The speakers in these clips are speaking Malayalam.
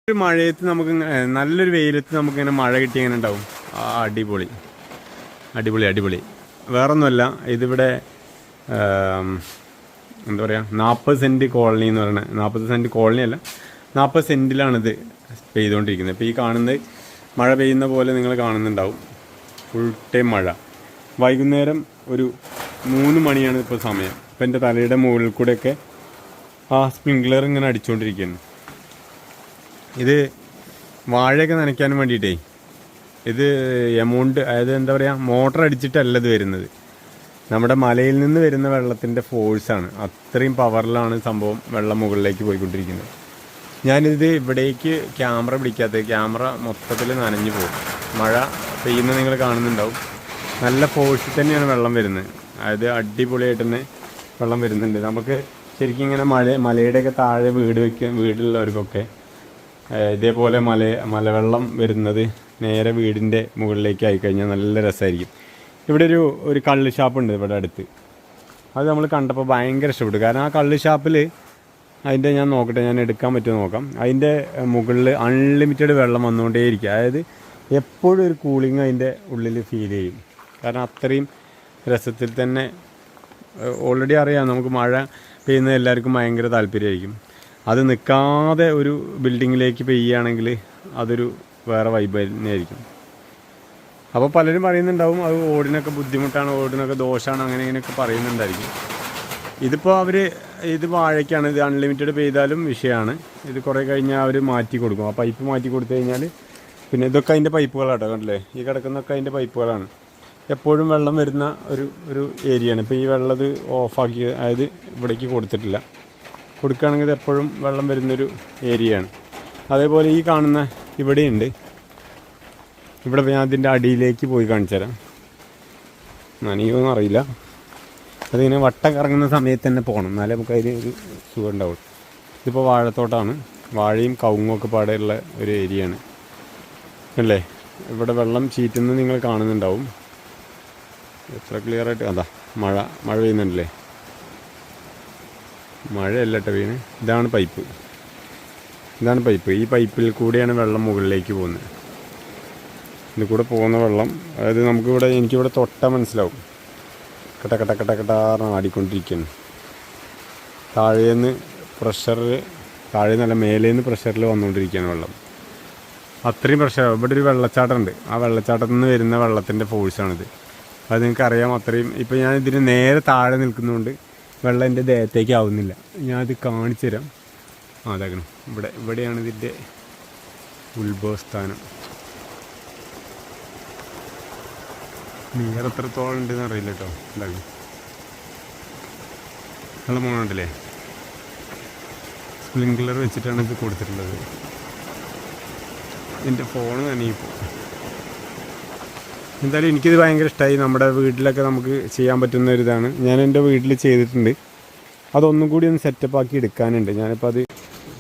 ഒരു മഴയത്ത് നമുക്ക് നല്ലൊരു വെയിലത്ത് നമുക്കിങ്ങനെ മഴ കിട്ടി എങ്ങനെ ഉണ്ടാവും? അടിപൊളി അടിപൊളി അടിപൊളി. വേറൊന്നുമല്ല, ഇതിവിടെ എന്താ പറയുക, 40 സെൻറ്റ് കോളനി എന്ന് പറയുന്നത്. 40 സെൻറ്റ് കോളനി അല്ല, 40 സെൻറ്റിലാണിത് പെയ്തുകൊണ്ടിരിക്കുന്നത്. ഇപ്പോൾ ഈ കാണുന്നത് മഴ പെയ്യുന്ന പോലെ നിങ്ങൾ കാണുന്നുണ്ടാവും. ഫുൾ ടൈം മഴ. വൈകുന്നേരം ഒരു 3 മണിയാണ് ഇപ്പോൾ സമയം. ഇപ്പോൾ എൻ്റെ തലയുടെ മുകളിൽ കൂടെയൊക്കെ ആ സ്പ്രിങ്ക്ലർ ഇങ്ങനെ അടിച്ചുകൊണ്ടിരിക്കുകയാണ്. ഇത് വാഴയൊക്കെ നനയ്ക്കാനും വേണ്ടിയിട്ടേ, ഇത് എമൗണ്ട്, അതായത് എന്താ പറയുക, മോട്ടർ അടിച്ചിട്ടല്ല ഇത് വരുന്നത്. നമ്മുടെ മലയിൽ നിന്ന് വരുന്ന വെള്ളത്തിൻ്റെ ഫോഴ്സാണ്. അത്രയും പവറിലാണ് സംഭവം വെള്ളം മുകളിലേക്ക് പോയിക്കൊണ്ടിരിക്കുന്നത്. ഞാനിത് ഇവിടേക്ക് ക്യാമറ പിടിക്കാത്തത്, ക്യാമറ മൊത്തത്തിൽ നനഞ്ഞു പോകും. മഴ പെയ്യുന്ന നിങ്ങൾ കാണുന്നുണ്ടാവും. നല്ല ഫോഴ്സിൽ തന്നെയാണ് വെള്ളം വരുന്നത്. അതായത് അടിപൊളിയായിട്ട് തന്നെ വെള്ളം വരുന്നുണ്ട്. നമുക്ക് ശരിക്കും ഇങ്ങനെ മലയുടെയൊക്കെ താഴെ വീടുള്ളവർക്കൊക്കെ ഇതേപോലെ മലവെള്ളം വരുന്നത് നേരെ വീടിൻ്റെ മുകളിലേക്ക് ആയിക്കഴിഞ്ഞാൽ നല്ല രസമായിരിക്കും. ഇവിടെ ഒരു കള്ള് ഷാപ്പുണ്ട് ഇവിടെ അടുത്ത്. അത് നമ്മൾ കണ്ടപ്പോൾ ഭയങ്കര ഇഷ്ടപ്പെട്ടു. കാരണം ആ കള്ള് ഷാപ്പിൽ അതിൻ്റെ, ഞാൻ നോക്കട്ടെ, ഞാൻ എടുക്കാൻ പറ്റുമോ നോക്കാം, അതിൻ്റെ മുകളിൽ അൺലിമിറ്റഡ് വെള്ളം വന്നുകൊണ്ടേയിരിക്കും. അതായത് എപ്പോഴും ഒരു കൂളിംഗ് അതിൻ്റെ ഉള്ളിൽ ഫീൽ ചെയ്യും. കാരണം അത്രയും രസത്തിൽ തന്നെ. ഓൾറെഡി അറിയാം, നമുക്ക് മഴ പെയ്യുന്നത് എല്ലാവർക്കും ഭയങ്കര താല്പര്യമായിരിക്കും. അത് നിൽക്കാതെ ഒരു ബിൽഡിങ്ങിലേക്ക് പെയ്യുകയാണെങ്കിൽ അതൊരു വേറെ വൈബ് തന്നെയായിരിക്കും. അപ്പോൾ പലരും പറയുന്നുണ്ടാവും അത് ഓടിനൊക്കെ ബുദ്ധിമുട്ടാണ്, ഓടിനൊക്കെ ദോഷമാണ്, അങ്ങനെ ഇങ്ങനെയൊക്കെ പറയുന്നുണ്ടായിരിക്കും. ഇതിപ്പോൾ ഇത് വാഴയ്ക്കാണ്. ഇത് അൺലിമിറ്റഡ് പെയ്താലും വിഷയമാണ്. ഇത് കുറേ കഴിഞ്ഞാൽ അവർ മാറ്റി കൊടുക്കും. ആ പൈപ്പ് മാറ്റി കൊടുത്തു കഴിഞ്ഞാൽ പിന്നെ ഇതൊക്കെ അതിൻ്റെ പൈപ്പുകളാട്ടോ, കണ്ടില്ലേ, ഈ കിടക്കുന്നതൊക്കെ അതിൻ്റെ പൈപ്പുകളാണ്. എപ്പോഴും വെള്ളം വരുന്ന ഒരു ഏരിയയാണ്. ഇപ്പോൾ ഈ വെള്ളം ഓഫാക്കി, അതായത് ഇവിടേക്ക് കൊടുത്തിട്ടില്ല. കൊടുക്കുകയാണെങ്കിൽ ഇത് എപ്പോഴും വെള്ളം വരുന്നൊരു ഏരിയയാണ്. അതേപോലെ ഈ കാണുന്ന ഇവിടെയുണ്ട്. ഇവിടെ ഞാൻ അതിൻ്റെ അടിയിലേക്ക് പോയി കാണിച്ചു തരാം. നനയുമൊന്നും അറിയില്ല. അതിങ്ങനെ വട്ടം കറങ്ങുന്ന സമയത്ത് തന്നെ പോകണം, എന്നാലേ നമുക്ക് അതിന് ഒരു സുഖം ഉണ്ടാവുള്ളൂ. ഇതിപ്പോൾ വാഴത്തോട്ടാണ്. വാഴയും കവുങ്ങൊക്കെ പാടെയുള്ള ഒരു ഏരിയയാണ് അല്ലേ. ഇവിടെ വെള്ളം ചീറ്റുന്നത് നിങ്ങൾ കാണുന്നുണ്ടാവും. എത്ര ക്ലിയറായിട്ട് അതാ മഴ പെയ്യുന്നുണ്ടല്ലേ. മഴയല്ല കേട്ടോ വീണ്. ഇതാണ് പൈപ്പ്. ഈ പൈപ്പിൽ കൂടെയാണ് വെള്ളം മുകളിലേക്ക് പോകുന്നത്. ഇതിൽ കൂടെ പോകുന്ന വെള്ളം, അതായത് എനിക്കിവിടെ തൊട്ടാൽ മനസ്സിലാവും. കട്ട ആടിക്കൊണ്ടിരിക്കുകയാണ്. താഴേന്ന് മേലേന്ന് പ്രഷറിൽ വന്നുകൊണ്ടിരിക്കുകയാണ് വെള്ളം. അത്രയും പ്രഷർ. ഇവിടെ ഒരു വെള്ളച്ചാട്ടമുണ്ട്. ആ വെള്ളച്ചാട്ടത്തിൽ നിന്ന് വരുന്ന വെള്ളത്തിൻ്റെ ഫോഴ്സാണിത്. അത് നിങ്ങൾക്കറിയാം. അത്രയും ഇപ്പോൾ ഞാൻ ഇതിന് നേരെ താഴെ നിൽക്കുന്നതുകൊണ്ട് വെള്ളം എൻ്റെ ദേഹത്തേക്ക് ആവുന്നില്ല. ഞാനത് കാണിച്ചു തരാം. അതാക്കണം. ഇവിടെയാണ് ഇതിൻ്റെ ഉത്ഭവസ്ഥാനം. നീർ എത്രത്തോളം ഉണ്ടെന്ന് അറിയില്ല കേട്ടോ. എന്തായാലും നല്ല മോണുണ്ടല്ലേ. സ്പ്രിങ്ക്ലർ വെച്ചിട്ടാണ് ഇത് കൊടുത്തിട്ടുള്ളത്. എൻ്റെ ഫോണ് നനയിപ്പോൾ. എന്തായാലും എനിക്കിത് ഭയങ്കര ഇഷ്ടമായി. നമ്മുടെ വീട്ടിലൊക്കെ നമുക്ക് ചെയ്യാൻ പറ്റുന്ന ഒരു ഇതാണ്. ഞാൻ എൻ്റെ വീട്ടിൽ ചെയ്തിട്ടുണ്ട്. അതൊന്നും കൂടി ഒന്ന് സെറ്റപ്പ് ആക്കി എടുക്കാനുണ്ട്. ഞാനിപ്പോൾ അത്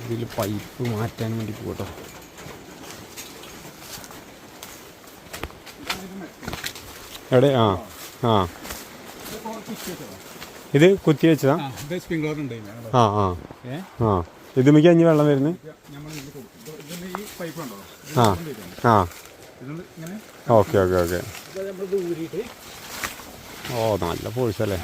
ഇതിൽ പൈപ്പ് മാറ്റാൻ വേണ്ടി പോകട്ടോ. എവിടെ? ഇത് കുത്തി വെച്ചതാ. ഇത് മിക്ക അഞ്ഞ് വെള്ളം വരുന്നത്. ഓക്കെ. ഓ, നല്ല ഫോഴ്സല്ലേ.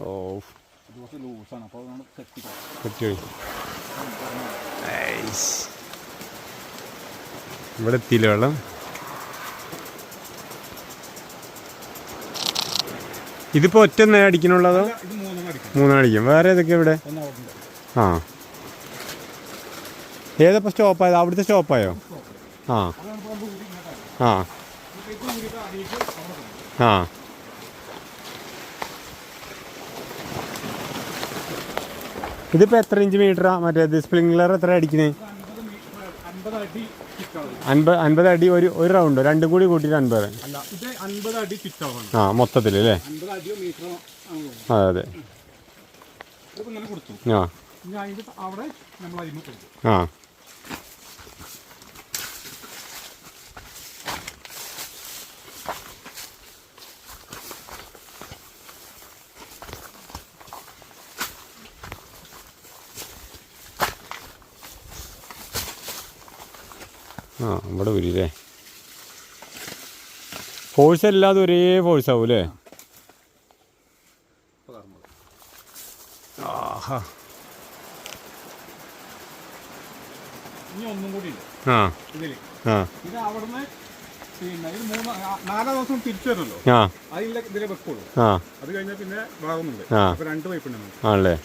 ഓ, ഇവിടെ എത്തിയില്ല വെള്ളം. ഇതിപ്പോൾ ഒറ്റ അടിക്കണുള്ളതോ? 3 അടിക്കും. വേറെ ഏതൊക്കെയാ ഇവിടെ? ഏതപ്പോൾ സ്റ്റോപ്പായത്? അവിടുത്തെ സ്റ്റോപ്പായോ? ഇതിപ്പോൾ എത്ര ഇഞ്ച് മീറ്ററാ? മറ്റേ സ്പ്രിങ്ക്ലർ എത്ര അടിക്കുന്നത്? 50 അടി ഒരു റൗണ്ട്. രണ്ടും കൂടി കൂട്ടിയിട്ട് 50. മൊത്തത്തിൽ അല്ലേ? അതെ. ആ ഇവിടെ ഊരില്ലേ. ഫോഴ്സ് അല്ലാതെ ഒരേ ഫോഴ്സ് ആവും അല്ലേ. ആഹാ ഇനി ഒന്നും കൂടി ആ ഇതില് ആ ഇത് അവിടുന്ന് പിന്നെ ഇത് 4 ദിവസം തിരിച്ചു വരുമല്ലോ. ആ അതില്ല ഇതിലെ വെക്കുള്ളൂ. ആ അത് കഴിഞ്ഞാൽ പിന്നെ ഭാഗമുണ്ട്. ആ. അപ്പൊ 2 പൈപ്പ് ഉണ്ട്. ആണല്ലേ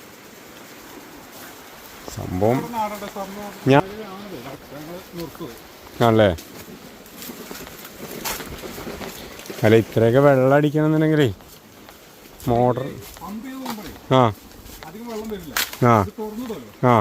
സംഭവം. ഞാൻ ആണല്ലേ. അല്ല ഇത്രയൊക്കെ വെള്ളം അടിക്കണം എന്നുണ്ടെങ്കിലേ മോട്ടർ. പമ്പ് ചെയ്ത് പോകുമ്പോഴേ ആ അധികം വെള്ളം വരില്ല. ആ തുറന്നു പോലും. ആ